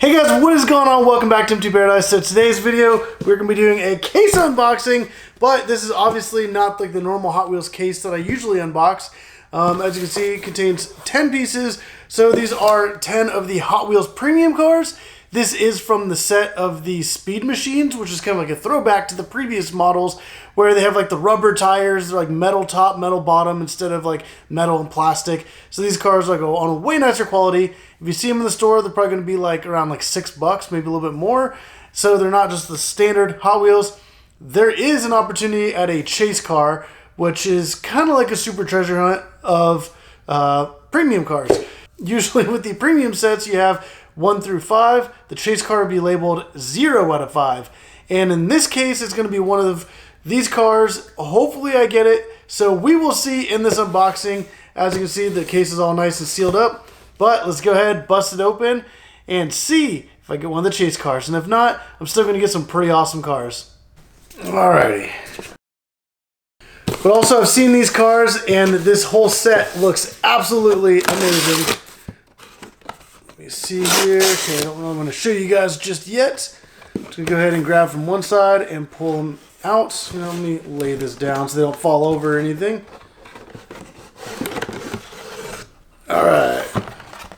Hey guys, what is going on? Welcome back to Empty Paradise. So today's video, we're going to be doing a case unboxing, but this is obviously not like the normal Hot Wheels case that I usually unbox. As you can see, it contains 10 pieces. So these are 10 of the Hot Wheels premium cars. This is from the set of the Speed Machines, which is kind of like a throwback to the previous models where they have like the rubber tires, they're like metal top, metal bottom instead of like metal and plastic. So these cars are on a way nicer quality. If you see them in the store, they're probably going to be like around like $6, maybe a little bit more. So they're not just the standard Hot Wheels. There is an opportunity at a chase car, which is kind of like a super treasure hunt of premium cars. Usually with the premium sets, you have 1 through 5. The chase car will be labeled 0 out of 5. And in this case, it's going to be one of these cars. Hopefully I get it. So we will see in this unboxing. As you can see, the case is all nice and sealed up. But let's go ahead, bust it open, and see if I get one of the chase cars. And if not, I'm still going to get some pretty awesome cars. Alrighty. But also, I've seen these cars, and this whole set looks absolutely amazing. Let me see here. Okay, I don't know I'm going to show you guys just yet. I'm just going to go ahead and grab from one side and pull them out. You know, let me lay this down so they don't fall over or anything. Alright.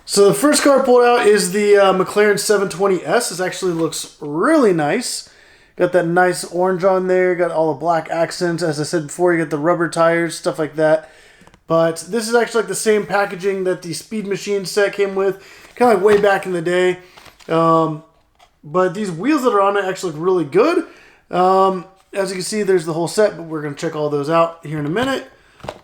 So the first car pulled out is the McLaren 720S. This actually looks really nice. Got that nice orange on there. Got all the black accents. As I said before, you got the rubber tires, stuff like that. But this is actually like the same packaging that the Speed Machine set came with. Kind of like way back in the day. But these wheels that are on it actually look really good. As you can see, there's the whole set, but we're going to check all those out here in a minute.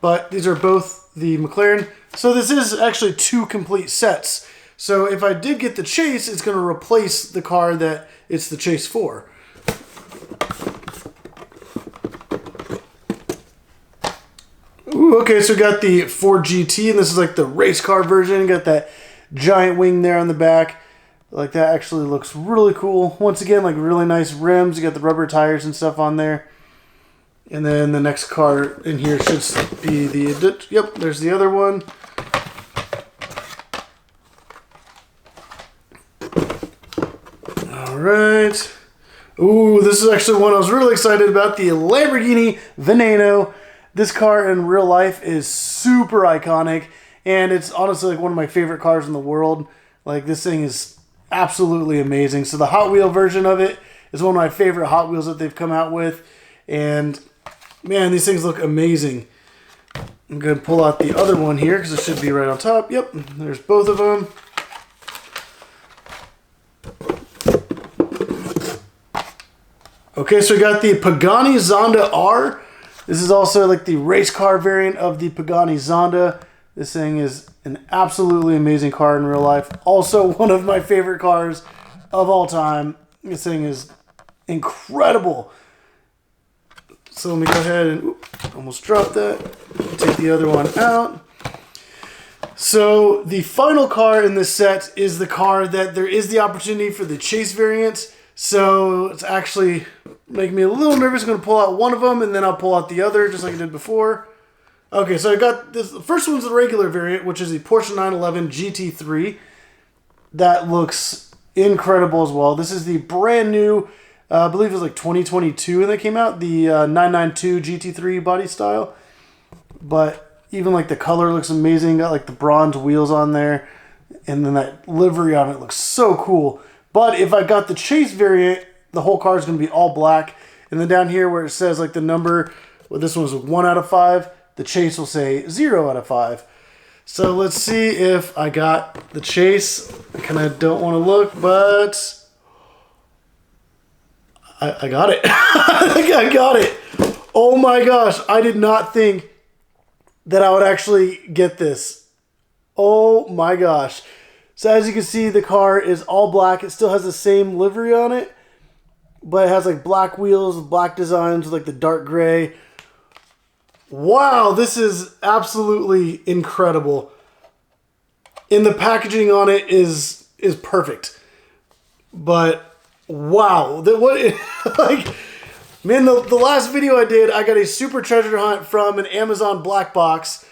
But these are both the McLaren. So this is actually 2 complete sets. So if I did get the Chase, it's going to replace the car that it's the Chase for. Ooh, okay, so we got the Ford GT, and this is like the race car version. Got that giant wing there on the back. Like that actually looks really cool. Once again, like really nice rims. You got the rubber tires and stuff on there. And then the next car in here should be the, yep, there's the other one. All right. Ooh, this is actually one I was really excited about, the Lamborghini Veneno. This car in real life is super iconic, and it's honestly like one of my favorite cars in the world. Like this thing is absolutely amazing. So the Hot Wheel version of it is one of my favorite Hot Wheels that they've come out with, and man, these things look amazing. I'm going to pull out the other one here because it should be right on top. Yep, there's both of them. Okay, so we got the Pagani Zonda R. This is also like the race car variant of the Pagani Zonda. This thing is an absolutely amazing car in real life. Also one of my favorite cars of all time. This thing is incredible. So let me go ahead and almost drop that. Take the other one out. So the final car in this set is the car that there is the opportunity for the Chase variant. So it's actually making me a little nervous. I'm going to pull out one of them and then I'll pull out the other just like I did before. Okay, so I got this. The first one's the regular variant, which is the Porsche 911 GT3. That looks incredible as well. This is the brand new, I believe it was like 2022 when they came out, the 992 GT3 body style. But even like the color looks amazing. Got like the bronze wheels on there. And then that livery on it looks so cool. But if I got the Chase variant, the whole car is going to be all black. And then down here where it says like the number, well, this one's 1 out of 5. The Chase will say 0 out of 5. So let's see if I got the Chase. I kind of don't want to look, but I got it. I think I got it. Oh my gosh. I did not think that I would actually get this. Oh my gosh. So as you can see, the car is all black. It still has the same livery on it, but it has like black wheels, black designs with like the dark gray. Wow, this is absolutely incredible. And the packaging on it is perfect. But wow, like, man, the last video I did, I got a super treasure hunt from an Amazon black box,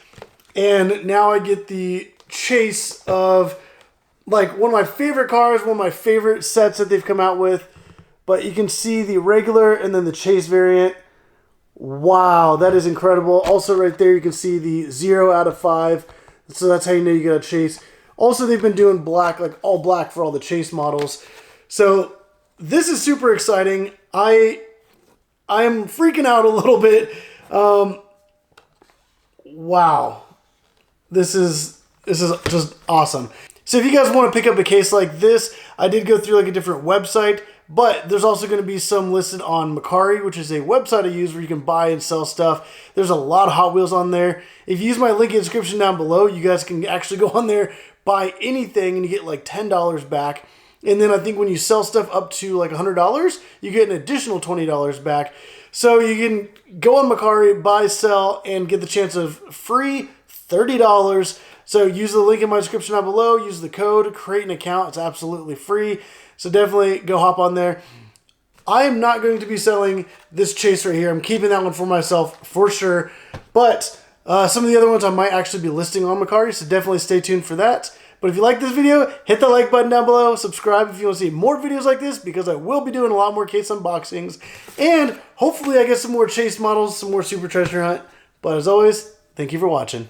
and now I get the chase of like one of my favorite cars, one of my favorite sets that they've come out with. But you can see the regular and then the Chase variant. Wow, that is incredible. Also right there you can see the 0 out of 5. So that's how you know you got a Chase. Also, they've been doing black, like all black for all the Chase models. So this is super exciting. I am freaking out a little bit. Wow. This is just awesome. So if you guys want to pick up a case like this, I did go through like a different website, but there's also going to be some listed on Mercari, which is a website I use where you can buy and sell stuff. There's a lot of Hot Wheels on there. If you use my link in the description down below, you guys can actually go on there, buy anything, and you get like $10 back. And then I think when you sell stuff up to like $100, you get an additional $20 back. So you can go on Mercari, buy, sell, and get the chance of free $30. So use the link in my description down below. Use the code, create an account. It's absolutely free. So definitely go hop on there. I am not going to be selling this Chase right here. I'm keeping that one for myself for sure. But some of the other ones I might actually be listing on Mercari. So definitely stay tuned for that. But if you like this video, hit the like button down below. Subscribe if you want to see more videos like this, because I will be doing a lot more case unboxings. And hopefully I get some more Chase models, some more Super Treasure Hunt. But as always, thank you for watching.